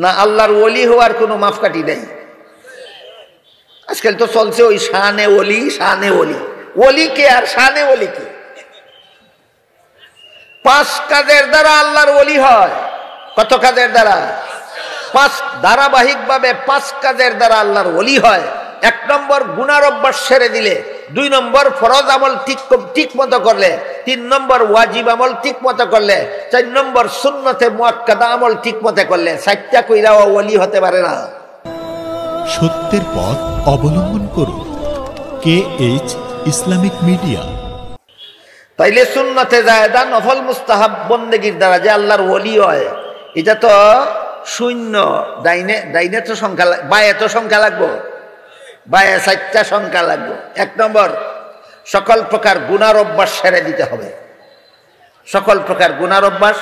না আল্লাহর ওলি হওয়ার কোনো মাপকাঠি নেই। আজকাল তো চলছে ওই শানে ওলি, শানে ওলি। ওলি কে আর শানে ওলি কে? 5 কাজের দ্বারা আল্লাহর ওলি হয়। কত কাজের দ্বারা? 5 ধারাবাহিকভাবে 5 কাজের দ্বারা আল্লাহর ওলি হয়। 1 নম্বর গুনার অভ্যাস ছেড়ে দিলে, 2 নম্বর ফরজ আমল ঠিক মতো করলে, 3 নম্বর ওয়াজিব আমল ঠিক মতো করলে, 4 নম্বর সুন্নতে মুআক্কাদা আমল ঠিক মতো করলে। 4টা কইরাও ওলি হতে পারে না। সত্যের পথ অবলম্বন করুন। KH Islamic media. তাইলে সুন্নতে জায়েদা নফল মুস্তাহাব বন্দেগীর দ্বারা যে আল্লাহর ওলি হয়, এটা তো শূন্য। ডাইনে তো সংখ্যা, বায়ে তো সংখ্যা লাগবো, বায়ে 4টা সংখ্যা লাগবো। 1 নম্বর সকল প্রকার গুনার অভ্যাস ছেড়ে দিতে হবে। সকল প্রকার গুনার অভ্যাস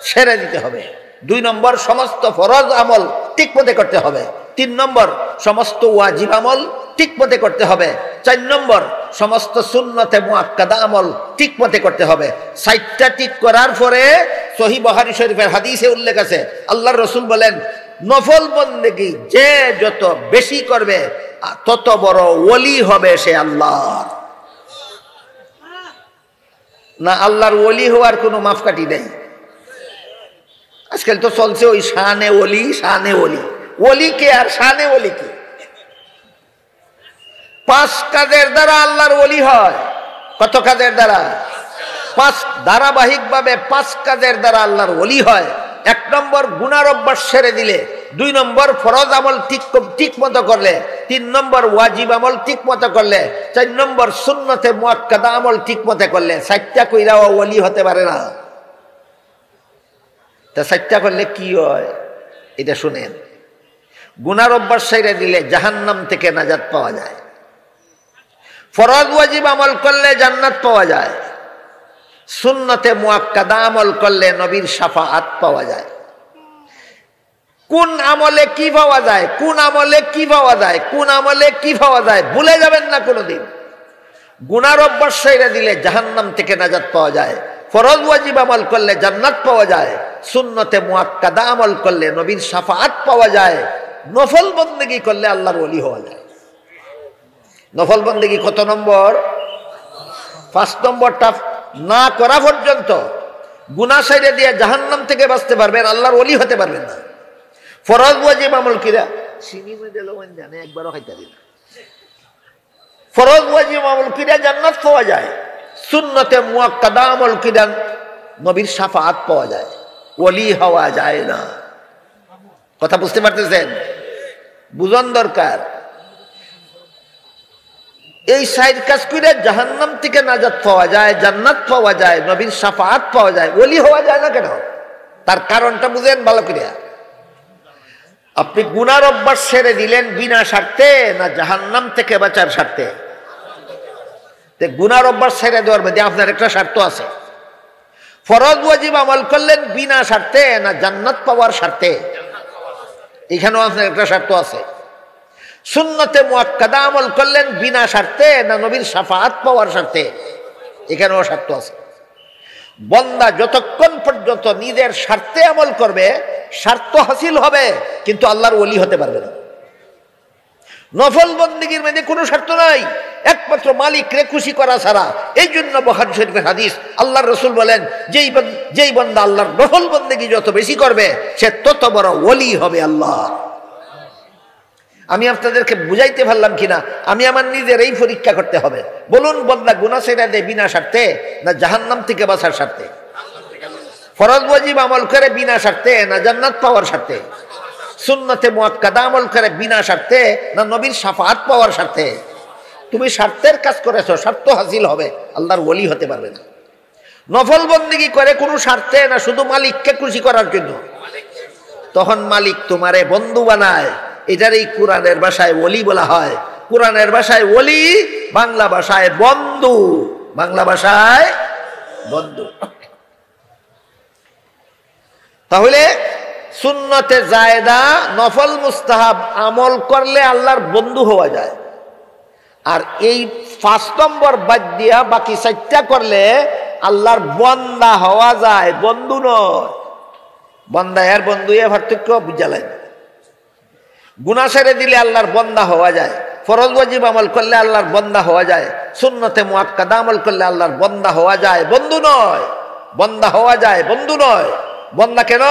ছেড়ে দিতে হবে। 2 নম্বর সমস্ত ফরজ আমল ঠিক মতো করতে হবে। 3 নম্বর সমস্ত ওয়াজিব আমল ঠিক মতো করতে হবে। 4 নম্বর সমস্ত সুন্নতে মুআক্কাদা আমল ঠিক মতো করতে হবে। 4টা ঠিক করার পরে সহিহ বুখারী শরীফের হাদিসে উল্লেখ আছে, আল্লাহর রাসূল বলেন, নফল বন্দেগী যে যত বেশি করবে তত বড় ওলি হবে সে আল্লাহর। না আল্লাহর ওলি হওয়ার কোনো মাপকাঠি নেই। আজকাল তো চলছে ওই শানে ওলি, শানে ওলি। ওলি কে আর শানে ওলি কে? 5 কাজের দ্বারা আল্লাহর ওলি হয়। কত কাজের দ্বারা? 5 ধারাবাহিকভাবে 5 কাজের দ্বারা আল্লাহর ওলি হয়। 1 নম্বর গুনার অভ্যাস ছেড়ে দিলে, 2 নম্বর ফরজ আমল ঠিক মতো করলে, 3 নম্বর ওয়াজিব আমল ঠিক মতো করলে, 4 নম্বর সুন্নতে মুআক্কাদা আমল ঠিক মতো করলে। 4টা কইরাও ওলি হতে পারে না। তা 4টা করলে কি হয় এটা শুনেন। গুনার অভ্যাস ছেড়ে দিলে জাহান্নাম থেকে নাজাত পাওয়া যায়। ফরজ ওয়াজিব আমল করলে জান্নাত পাওয়া যায়। সুন্নতে মুআক্কাদা আমল করলে নবীর শাফাআত পাওয়া যায়। কোন আমলে কি পাওয়া যায়, কোন আমলে কি পাওয়া যায়, কোন আমলে কি পাওয়া যায় ভুলে যাবেন না কোনোদিন। গুনার অভ্যাস ছেড়ে দিলে জাহান্নাম থেকে নাজাত পাওয়া যায়। ফরজ ওয়াজিব আমল করলে জান্নাত পাওয়া যায়। সুন্নতে মুআক্কাদা আমল করলে নবীর শাফাআত পাওয়া যায়। নফল বন্দেগী করলে আল্লাহর ওলি হওয়া যায়। নফল বন্দেগী কত নম্বর? 5 নম্বরটা না করা পর্যন্ত গুনাহ ছেড়ে দিয়ে জাহান্নাম থেকে বাঁচতে পারবেন, আল্লাহর ওলি হতে পারবেন না। ফরজ ওয়াজিব আমল কিরা চিনি মধ্যে লবণ জানে একবারও খাইতে দিন। ফরজ ওয়াজিব আমল কিরা জান্নাত পাওয়া যায়। সুন্নতে মুআক্কাদা আমল কিরা নবীর শাফাআত পাওয়া যায়। ওলি হওয়া যায় না। কথা বুঝতে পারতেছেন? বুঝন দরকার। এই 4 কাজ করে জাহান্নাম থেকে নাজাত পাওয়া যায়, জান্নাত পাওয়া যায়, নবীর শাফাআত পাওয়া যায়। ওলি হওয়া যায় না কেন? তার কারণটা বুঝেন ভালো করে। আপনি গুনার অভ্যাস ছেড়ে দিলেন বিনা স্বার্থে না জাহান্নাম থেকে বাঁচার স্বার্থে? গুনার অভ্যাস ছেড়ে দেওয়ার মধ্যে আপনার একটা স্বার্থ আছে। ফরজ ওয়াজিব আমল করলেন বিনা স্বার্থে না জান্নাত পাওয়ার স্বার্থে? এখানেও আপনার একটা স্বার্থ আছে। সুন্নতে মুআক্কাদা আমল করলেন বিনা স্বার্থে না নবীর শাফাআত পাওয়ার স্বার্থে? এখানেও স্বার্থ আছে। বন্দা যতক্ষণ পর্যন্ত নিজের স্বার্থে আমল করবে স্বার্থ হাসিল হবে, কিন্তু আল্লাহর ওলি হতে পারবে না। নফল বন্দেগীর মধ্যে কোনো স্বার্থ নাই, একমাত্র মালিককে খুশি করা ছাড়া। এই জন্য বুখারী শরীফের হাদিস, আল্লাহর রাসূল বলেন, যেই বান্দা আল্লাহর নফল বন্দেগী যত বেশি করবে সে তত বড় ওলি হবে আল্লাহ। আমি আপনাদেরকে বুঝাইতে পারলাম কিনা আমি আমার নিজের এই পরীক্ষা করতে হবে। বলুন, বান্দা গুনাহ ছেড়ে দেয় বিনা স্বার্থে না জাহান্নাম থেকে বাঁচার স্বার্থে? ফরজ ওয়াজিব আমল করে বিনা স্বার্থে না জান্নাত পাওয়ার স্বার্থে? সুন্নতে মুআক্কাদা আমল করে বিনা স্বার্থে না নবীর শাফাআত পাওয়ার স্বার্থে? তুমি স্বার্থের কাজ করেছো, স্বার্থ হাসিল হবে, আল্লাহর ওলি হতে পারবে না। নফল বন্দেগী করে কোনো স্বার্থে না, শুধু মালিককে খুশি করার জন্য, তখন মালিক তোমারে বন্ধু বানায়। এটারই কোরআনের ভাষায় ওলি বলা হয়। কোরআনের ভাষায় ওলি, বাংলা ভাষায় বন্ধু। বাংলা ভাষায় বন্ধু। তাহলে সুন্নতে জায়েদা নফল মুস্তাহাব আমল করলে আল্লাহর বন্ধু হওয়া যায়। আর এই 5 নম্বর বাদ দিয়া বাকি 4টা করলে আল্লাহর বান্দা হওয়া যায়, বন্ধু নয়। বন্দা আর বন্ধু এ পার্থক্য বুঝালেন। গুনাহ ছেড়ে দিলে আল্লাহর বন্দা হওয়া যায়, ফরজ ওয়াজিব আমল করলে আল্লাহর বন্দা হওয়া যায়, সুন্নতে মুআক্কাদা আমল করলে আল্লাহর বন্দা হওয়া যায়, বন্ধু নয়। বন্দা হওয়া যায়, বন্ধু নয়। বন্দা কেন?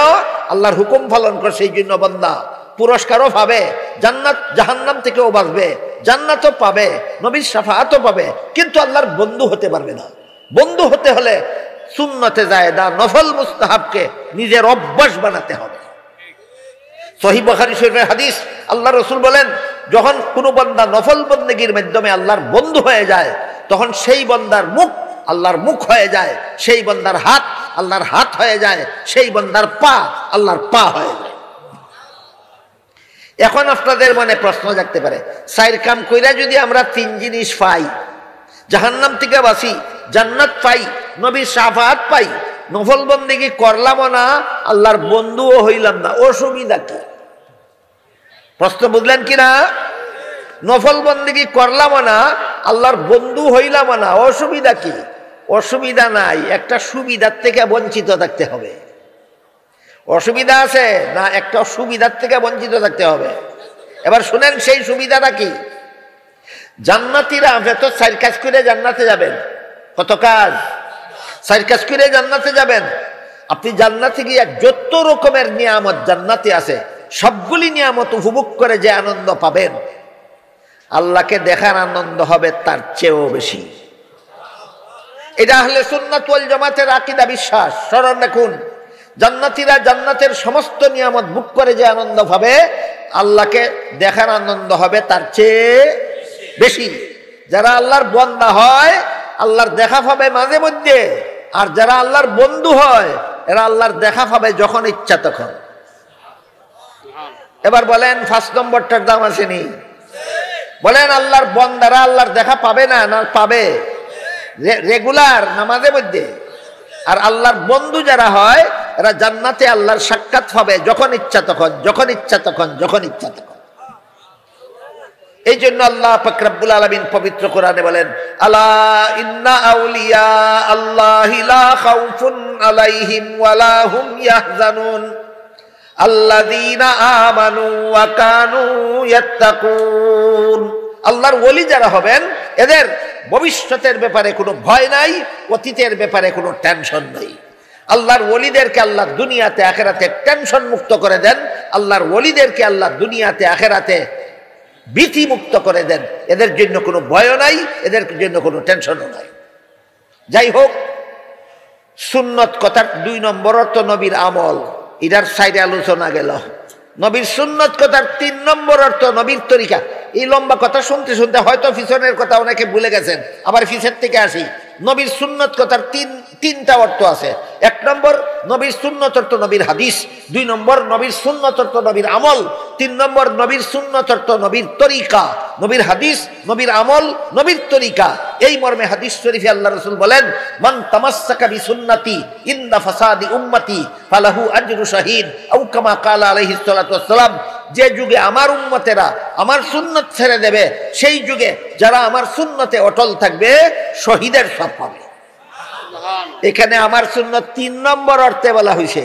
আল্লাহর হুকুম পালন করে, সেই জন্য বন্দা। পুরস্কারও পাবে, জান্নাত জাহান্নাম থেকেও বাঁচবে, জান্নাতও পাবে, নবীর শাফাআতও পাবে, কিন্তু আল্লাহর বন্ধু হতে পারবে না। বন্ধু হতে হলে সুন্নতে জায়েদা, নফল মুস্তাহাবকে নিজের অভ্যাস বানাতে হবে। সহিহ বুখারী শরীফের হাদিস, আল্লাহ রাসূল বলেন, যখন কোনো বান্দা নফল বন্দেগীর মাধ্যমে আল্লাহর বন্ধু হয়ে যায়, তখন সেই বান্দার মুখ আল্লাহর মুখ হয়ে যায়, সেই বান্দার হাত আল্লাহর হাত হয়ে যায়, সেই বান্দার পা আল্লাহর পা হয়ে যায়। এখন আপনাদের মনে প্রশ্ন জাগতে পারে, চার কাম কইরা যদি আমরা তিন জিনিস পাই, জাহান্নাম থেকে বাঁচি, জান্নাত পাই, নবীর শাফাআত পাই, নফল বন্দেগী করলাম না, আল্লাহর বন্ধুও হইলাম না, অসুবিধা কি? প্রশ্ন বুঝলেন কিনা? নফল বন্দেগী করলাম না, আল্লাহর বন্ধু হইলাম না, অসুবিধা কি? অসুবিধা নাই, একটা সুবিধার থেকে বঞ্চিত থাকতে হবে। অসুবিধা আছে না? একটা সুবিধার থেকে বঞ্চিত থাকতে হবে। এবার শুনেন সেই সুবিধাটা কি। জান্নাতীরা, আপনি তো 4 কাজ করে জান্নাতে যাবেন। কত কাজ? 4 কাজ করে জান্নাতে যাবেন। আপনি জান্নাতে গিয়ে যত রকমের নিয়ামত জান্নাতে আছে, সবগুলি নিয়ামত উপভোগ করে যে আনন্দ পাবেন, আল্লাহকে দেখার আনন্দ হবে তার চেয়েও বেশি। এটা আহলে সুন্নাত ওয়াল জামাতের আকীদা, বিশ্বাস। স্মরণ রাখুন, জান্নাতীরা জান্নাতের সমস্ত নিয়ামত ভোগ করে যে আনন্দ পাবে, আল্লাহকে দেখার আনন্দ হবে তার চেয়ে বেশি। যারা আল্লাহর বান্দা হয়, আল্লাহর দেখা পাবে মাঝে মধ্যে, আর যারা আল্লাহর বন্ধু হয়, এরা আল্লাহর দেখা পাবে যখন ইচ্ছা তখন। এবার বলেন 5 নম্বরটার দাম আসেনি? বলেন আল্লাহর বান্দারা আল্লাহর দেখা পাবে না, না পাবে? রেগুলার না মাঝে মধ্যে? আর আল্লাহর বন্ধু যারা হয়, এরা জান্নাতে আল্লাহর সাক্ষাৎ পাবে যখন ইচ্ছা তখন, যখন ইচ্ছা তখন, যখন ইচ্ছা তখন। এই জন্য আল্লাহ পাক রব্বুল আলামিন পবিত্র কোরআনে বলেন, আলা ইন্না আউলিয়া আল্লাহি লা খাউফুন আলাইহিম ওয়ালা হুম ইয়াহজানুন আল্লাযীনা আমানু ওয়া কানু ইয়াত্তাকুন। আল্লাহর ওলি যারা হবেন, এদের ভবিষ্যতের ব্যাপারে কোনো ভয় নাই, অতীতের ব্যাপারে কোনো টেনশন নেই। আল্লাহর ওলিদেরকে আল্লাহ দুনিয়াতে আখিরাতে টেনশন মুক্ত করে দেন। আল্লাহর ওলিদেরকে আল্লাহ দুনিয়াতে আখিরাতে ভীতি মুক্ত করে দেন। এদের জন্য কোনো ভয় নাই, এদের জন্য কোনো টেনশনও নাই। যাই হোক, সুন্নত কথার 2 নম্বর অর্থ নবীর আমল, এটার সাইডে আলোচনা গেল। নবীর সুন্নত কথার 3 নম্বর অর্থ নবীর তরিকা। এই লম্বা কথা শুনতে শুনতে হয়তো পিছনের কথা অনেকে ভুলে গেছেন, আবার পিছের থেকে আসি। নবীর সুন্নত কথার তিনটা অর্থ আছে। 1 নম্বর নবীর সুন্নত অর্থ নবীর হাদিস, 2 নম্বর নবীর সুন্নত অর্থ নবীর আমল, 3 নম্বর নবীর সুন্নত অর্থ নবীর তরিকা। নবীর হাদিস, নবীর আমল, নবীর তরিকা। এই মর্মে হাদিস শরীফে আল্লাহ রাসূল বলেন, মান তামাসসাকা বিসুন্নতি ইনদা ফাসাদি উম্মতি ফালাহু আজরু শাহীদ আও কামা ক্বালা আলাইহিস সালাতু ওয়াস সালাম। যে যুগে আমার উম্মতেরা আমার সুন্নত ছেড়ে দেবে, সেই যুগে যারা আমার সুন্নতে অটল থাকবে, শহীদের সব পাবে। এখানে আমার সুন্নত 3 নম্বর অর্থে বলা হয়েছে।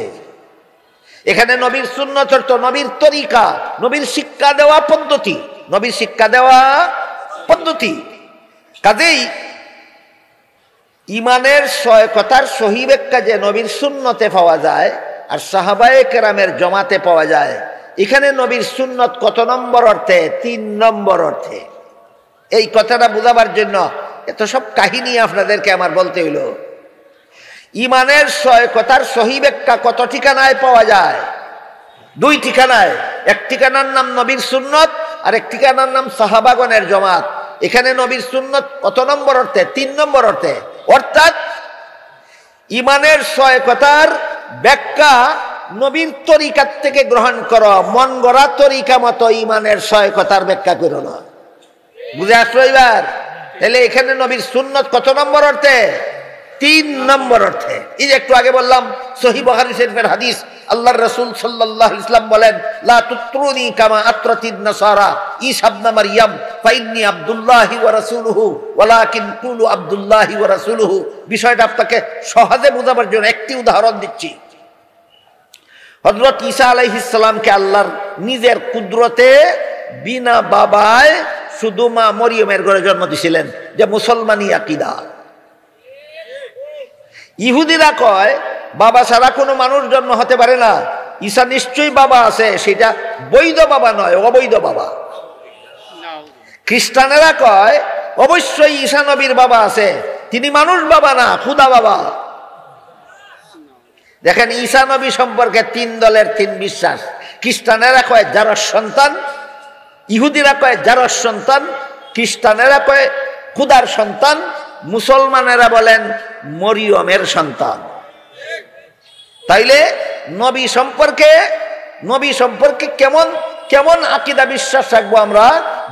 এখানে নবীর সুন্নত অর্থ নবীর তরিকা, নবীর শিক্ষা দেওয়া পদ্ধতি, নবীর শিক্ষা দেওয়া পদ্ধতি। কাজেই ইমানের কথার সহি ব্যাখ্যা যে নবীর সুন্নতে পাওয়া যায় আর সাহাবায়ে কেরামের জমাতে পাওয়া যায়, এখানে নবীর সুন্নত কত নম্বর অর্থে? 3 নম্বর অর্থে। এই কথাটা বোঝাবার জন্য এত সব কাহিনী আপনাদেরকে আমার বলতে হইল। ইমানের কথার সহি ব্যাখ্যা কত ঠিকানায় পাওয়া যায়? 2 ঠিকানায়। এক ঠিকানার নাম নবীর সুন্নত, আর এক ঠিকানার নাম সাহাবাগণের জমাত। এখানে নবীর সুন্নত কত নম্বর অর্থে? 3 নম্বর অর্থে। অর্থাৎ ইমানের কথার ব্যাখ্যা নবীর তরিকার থেকে গ্রহণ করো, মন গড়া তরিকা মতো ইমানের কথার ব্যাখ্যা করো না। বুঝে আসলো এবার? তাহলে এখানে নবীর সুন্নত কত নম্বর অর্থে? 3 নম্বর অর্থে। এই যে একটু আগে বললাম, সহিহ বুখারী শরীফের হাদিস, আল্লাহর রাসূল সাল্লাল্লাহু আলাইহি ওয়াসাল্লাম বলেন, লা তুত্রুনি কামা আত্রাতিন নাসারা ঈসা ইবনে মারইয়াম ফাইন্নী আব্দুল্লাহি ওয়া রাসূলুহু ওয়ালাকিন কুলু আব্দুল্লাহি ওয়া রাসূলুহু। বিষয়টা আপনাকে সহজে বোঝাবার জন্য একটি উদাহরণ দিচ্ছি। হযরত ঈসা আলাইহিস সালামকে আল্লাহর নিজের কুদরতে বিনা বাবায় শুধু মা মরিয়মের ঘরে জন্ম দিয়েছিলেন, যে মুসলমানি আকীদা। ইহুদিরা কয় বাবা ছাড়া কোনো মানুষ জন্ম হতে পারে না, ঈসা নিশ্চয়ই বাবা আছে, সেটা বৈধ বাবা নয়, অবৈধ বাবা। খ্রিস্টানেরা কয় অবশ্যই ঈসা নবীর বাবা আছে, তিনি মানুষ বাবা না, খুদা বাবা। দেখেন ঈসা নবী সম্পর্কে তিন দলের তিন বিশ্বাস। খ্রিস্টানেরা কয় যারস সন্তান, ইহুদিরা কয় যারস সন্তান, খ্রিস্টানেরা কয় খুদার সন্তান, মুসলমানেরা বলেন মরিয়মের সন্তান। তাইলে নবী সম্পর্কে কেমন কেমন আকীদা বিশ্বাস রাখবো আমরা?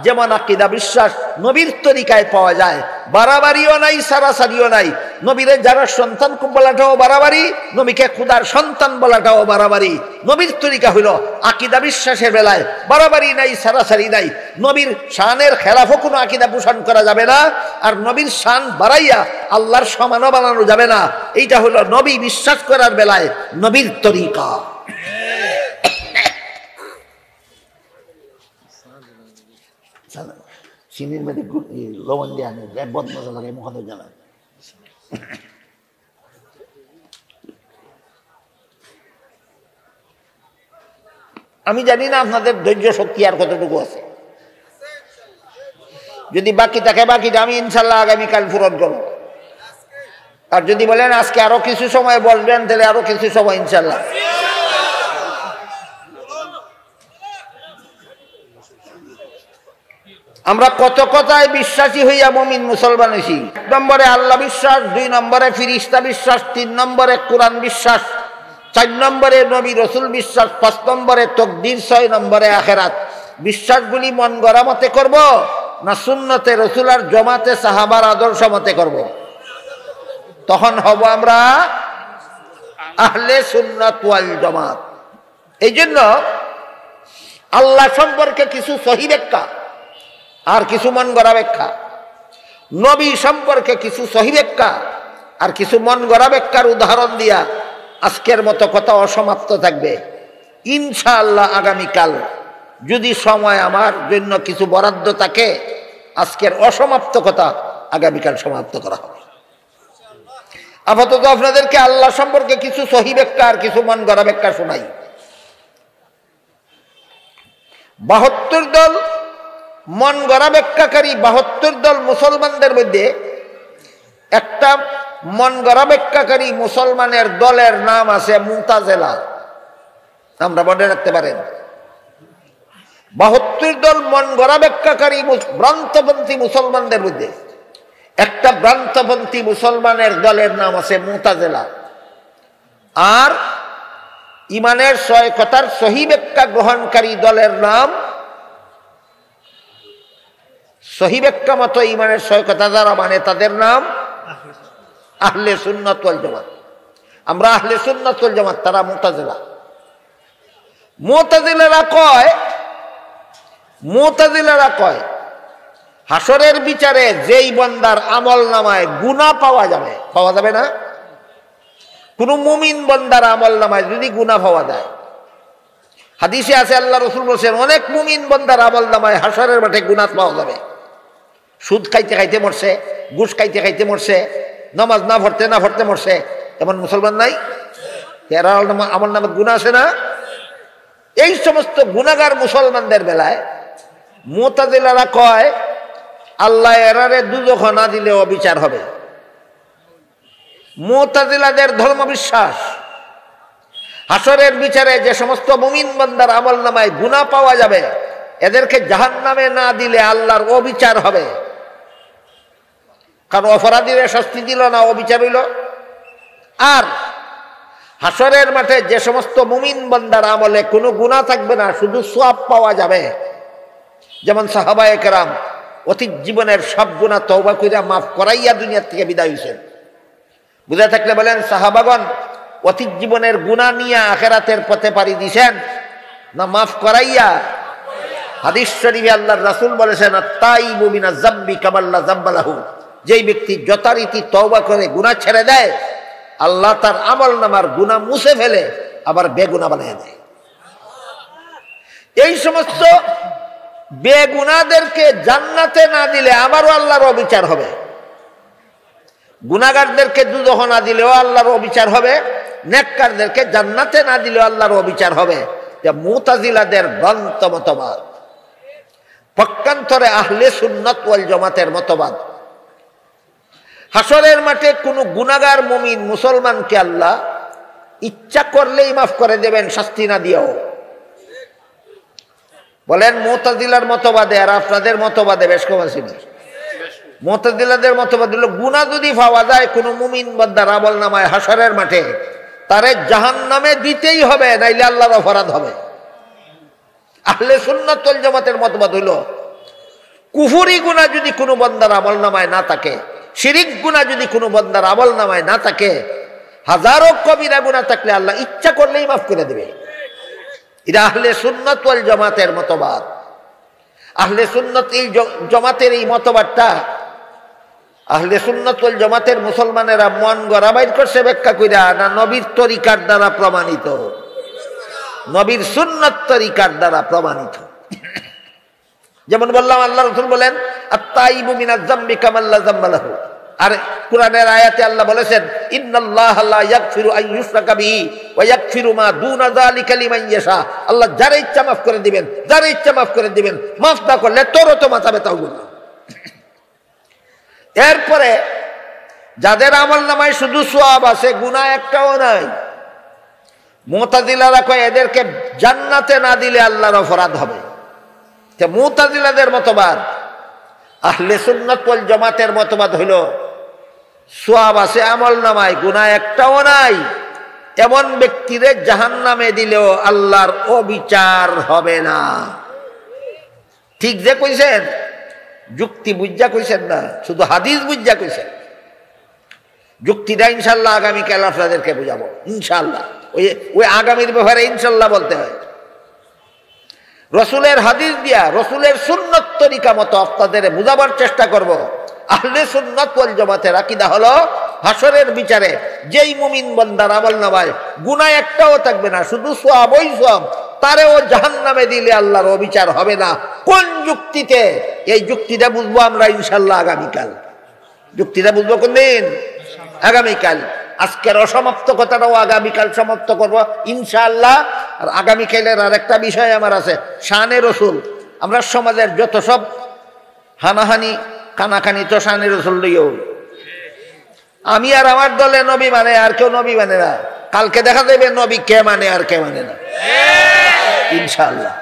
যেমন আকীদা বিশ্বাস নবীর তরিকায় পাওয়া যায়, বাড়াবাড়িও নাই, সারাসারিও নাই। নবীরে যারা সন্তান বলাটাও বাড়াবাড়ি, নবীকে খুদার সন্তান বলাটাও বাড়াবাড়ি। নবীর তরিকা হইল আকীদা বিশ্বাসের বেলায় বাড়াবাড়ি নাই, সারাসারি নাই। নবীর শানের খেলাফও কোনো আকীদা পোষণ করা যাবে না, আর নবীর শান বাড়াইয়া আল্লাহর সমানও বানানো যাবে না। এইটা হলো নবী বিশ্বাস করার বেলায় নবীর তরিকা। চিনির মধ্যে লবণ দিয়ে আনে, বদ মজা লাগে, মুখে জ্বালায়। আমি জানি না আপনাদের ধৈর্য শক্তি আর কতটুকু আছে। যদি বাকি থাকে বাকিটা আমি ইনশাল্লাহ আগামীকাল পূরণ করব। আর যদি বলেন আজকে আরো কিছু সময় বসবেন, তাহলে আরো কিছু সময় ইনশাল্লাহ। আমরা কত কথায় বিশ্বাসী হইয়া মুমিন মুসলমান হইছি। 1 নম্বরে আল্লাহ বিশ্বাস, 2 নম্বরে ফিরিস্তা বিশ্বাস, 3 নম্বরে কোরআন বিশ্বাস, 4 নম্বরে নবী রসুল বিশ্বাস, 5 নম্বরে তকদির, 6 নম্বরে আখেরাত। বিশ্বাসগুলি মন গড়া মতে করব না সুন্নতে রসুল আর জমাতে সাহাবার আদর্শ মতে করব? তখন হব আমরা আহলে সুন্নাত ওয়াল জামাত। এই জন্য আল্লাহ সম্পর্কে কিছু সহিহ ব্যাখ্যা আর কিছু মন গড়া ব্যাখ্যা, নবী সম্পর্কে কিছু সহিহ ব্যাখ্যা আর কিছু মন গড়া ব্যাখ্যার উদাহরণ দিয়া আজকের মতো কথা অসমাপ্ত থাকবে। ইনশাআল্লাহ আগামীকাল যদি সময় আমার জন্য কিছু বরাদ্দ থাকে, আজকের অসমাপ্ত কথা আগামীকাল সমাপ্ত করা হবে। আপাতত আপনাদেরকে আল্লাহ সম্পর্কে কিছু সহিহ ব্যাখ্যা আর কিছু মন গড়া ব্যাখ্যা শোনাই। 72 দল মন গড়া ব্যাখ্যাকারী, 72 দল মুসলমানদের মধ্যে একটা মন গড়া ব্যাখ্যাকারী মুসলমানের দলের নাম আছে মুতাজিলা। আমরা মনে রাখতে পারেন, 72 দল মন গড়া ব্যাখ্যাকারী ভ্রান্তপন্থী মুসলমানদের মধ্যে একটা ভ্রান্তপন্থী মুসলমানের দলের নাম আছে মুতাজিলা। আর ইমানের 6 কথার সহিহ ব্যাখ্যা গ্রহণকারী দলের নাম, সহিহ ব্যাখ্যা মতো ইমানের 6 কথা যারা মানে তাদের নাম আহলে সুন্নাত ওয়াল জামাত। আমরা আহলে সুন্নাত ওয়াল জামাত, তারা মুতাজিলা। মুতাজিলারা কয় হাসরের বিচারে যেই বান্দার আমল নামায় গুনাহ পাওয়া যাবে না, কোন মুমিন বান্দার আমল নামায় যদি গুনাহ পাওয়া যায়, হাদিসে আছে আল্লাহ রাসূল বলেছেন অনেক মুমিন বান্দার আমল নামায় হাসরের মাঠে গুনাহ পাওয়া যাবে। সুদ খাইতে খাইতে মরছে, ঘুষ খাইতে খাইতে মরছে, নামাজ না পড়তে মরছে, এমন মুসলমান নাই? এরা আমল নামায় গুনাহ আছে না? এই সমস্ত গুনাহগার মুসলমানদের বেলায় মুতাজিলারা কয় আল্লাহ এরারে দুজখ না দিলে অবিচার হবে। মুতাজিলাদের ধর্ম বিশ্বাস হাসরের বিচারে যে সমস্ত মুমিন বান্দার আমল নামায় গুনাহ পাওয়া যাবে, এদেরকে জাহান্নামে না দিলে আল্লাহর অবিচার হবে। কারণ অপরাধীরা শাস্তি দিল না, অবিচার হইল। আর হাসরের মাঠে যে সমস্ত মুমিন বান্দার আমলে কোনো গুনাহ থাকবে না, শুধু সওয়াব পাওয়া যাবে। যেমন সাহাবায়ে কেরাম অতীত জীবনের সব গুনাহ তওবা কইরা মাফ করাইয়া দুনিয়ার থেকে বিদায় হইছেন। বুঝা থাকলে বলেন, সাহাবাগণ অতীত জীবনের গুনাহ নিয়ে আখিরাতের পথে পাড়ি দিছেন না মাফ করাইয়া? হাদিস শরীফে আল্লাহর রাসূল বলেছেন, আত-তাইবু মিনাজ যামবি কামাল্লা যামবা লাহু। যেই ব্যক্তি যথারীতি তওবা করে গুনাহ ছেড়ে দেয়, আল্লাহ তার আমল নামার গুনাহ মুছে ফেলে আবার বেগুনা বানিয়ে দেয়। এই সমস্ত বেগুনাদেরকে জান্নাতে না দিলে আবারও আল্লাহর অবিচার হবে, গুনাহগারদেরকে দুজহ না দিলেও আল্লাহর অবিচার হবে, নেককারদেরকে জান্নাতে না দিলেও আল্লাহর অবিচার হবে। যে মুতাজিলাদের ভ্রান্ত মতবাদ, পক্ষান্তরে আহলে সুন্নাত ওয়াল জামাতের মতবাদ। হাসরের মাঠে কোনো গুনাহগার মুমিন মুসলমানকে আল্লাহ ইচ্ছা করলেই মাফ করে দেবেন, শাস্তি না দিয়েও। বলেন মুতাজিলার মতবাদে আর আপনাদের মতবাদে বেশ কম আছে না? মুতাজিলাদের মতবাদ হলো গুনাহ যদি পাওয়া যায় কোনো মুমিন বান্দার আমলনামায় হাসরের মাঠে, তারে জাহান্নামে দিতেই হবে, নাইলে আল্লাহর অপরাধ হবে। আহলে সুন্নাত ওয়াল জামাতের মতবাদ হলো কুফরি গুনাহ যদি কোনো বান্দার আমলনামায় না থাকে, শিরিক গুনাহ যদি কোনো বান্দার আমলনামায় না থাকে, হাজারো কবিরা গুনাহ থাকলে আল্লাহ ইচ্ছা করলেই মাফ করে দেবে। এটা আহলে সুন্নাত ওয়াল জামাতের মতবাদ। আহলে সুন্নাত এই জামাতের এই মতবাদটা আহলে সুন্নাত ওয়াল জামাতের মুসলমানেরা মন গড়া বাইর করছে ব্যাখ্যা কইরা, না নবীর তরিকার দ্বারা প্রমাণিত, নবীর সুন্নাত তরিকার দ্বারা প্রমাণিত। যেমন বললাম আল্লাহ রাসূল বলেন আত-তাইবু মিনাজ যামবি কামাল্লা যামবা লাহু। আর কোরআনের আয়াতে আল্লাহ বলেছেন ইন্নাল্লাহা লা ইয়াগফিরু আন ইউশরাকা বিহি ওয়া ইয়াগফিরু মা দুনা যালিকা লিমান ইয়াশা। আল্লাহ যারা ইচ্ছা মাফ করে দিবেন, যারা ইচ্ছা মাফ করে দিবেন, মাফ না করলে তোরও তো মাথাবে তাও গুনাহ। এরপরে যাদের আমলনামায় শুধু সওয়াব আছে, গুনাহ একটাও নাই, মুতাজিলারা কয় এদেরকে জান্নাতে না দিলে আল্লাহর অপরাধ হবে। তো মুতাজিলাদের মতবাদ, আহলে সুন্নাত ওয়াল জামাতের মতবাদ হইল সওয়াব আছে আমলনামায়, গুনাহ একটাও নাই, এমন ব্যক্তিরে জাহান্নামে দিলেও আল্লাহর অবিচার হবে না। ঠিক যে কইছেন, যুক্তি বুঝা কইছেন না, শুধু হাদিস বুঝা কইছেন। যুক্তিটা ইনশাল্লাহ আগামীকাল আপনাদেরকে বুঝাবো ইনশাল্লাহ। ওই আগামীর ব্যাপারে ইনশাল্লাহ বলতে হয়। রসুলের হাদিস দিয়া, রসুলের সুন্নত তরিকা মতো আপনাদের বুঝাবার চেষ্টা করব। আহলে সুন্নাত ওয়াল জামাতের আকীদা হলো হাসরের বিচারে যেই মুমিন বান্দার আমলনামায় গুনাহ একটাও থাকবে না, শুধু সওয়াবই সওয়াব, তারেও জাহান্নামে দিলে আল্লাহর অবিচার হবে না। কোন যুক্তিতে? এই যুক্তিটা বুঝবো আমরা ইনশাল্লাহ আগামীকাল। যুক্তিটা বুঝবো কোন দিন? আগামীকাল। আজকের অসমাপ্ত কথাটাও আগামীকাল সমাপ্ত করব ইনশাআল্লাহ। আর আগামীকালের আর একটা বিষয় আমার আছে, শানে রসুল। আমরা সমাজের যত সব হানাহানি কানাকানি তো শানে রসুল লইও। আমি আর আমার দলে নবী মানে, আর কেউ নবী মানে না। কালকে দেখা যাবে নবী কে মানে আর কে মানে না ইনশাআল্লাহ।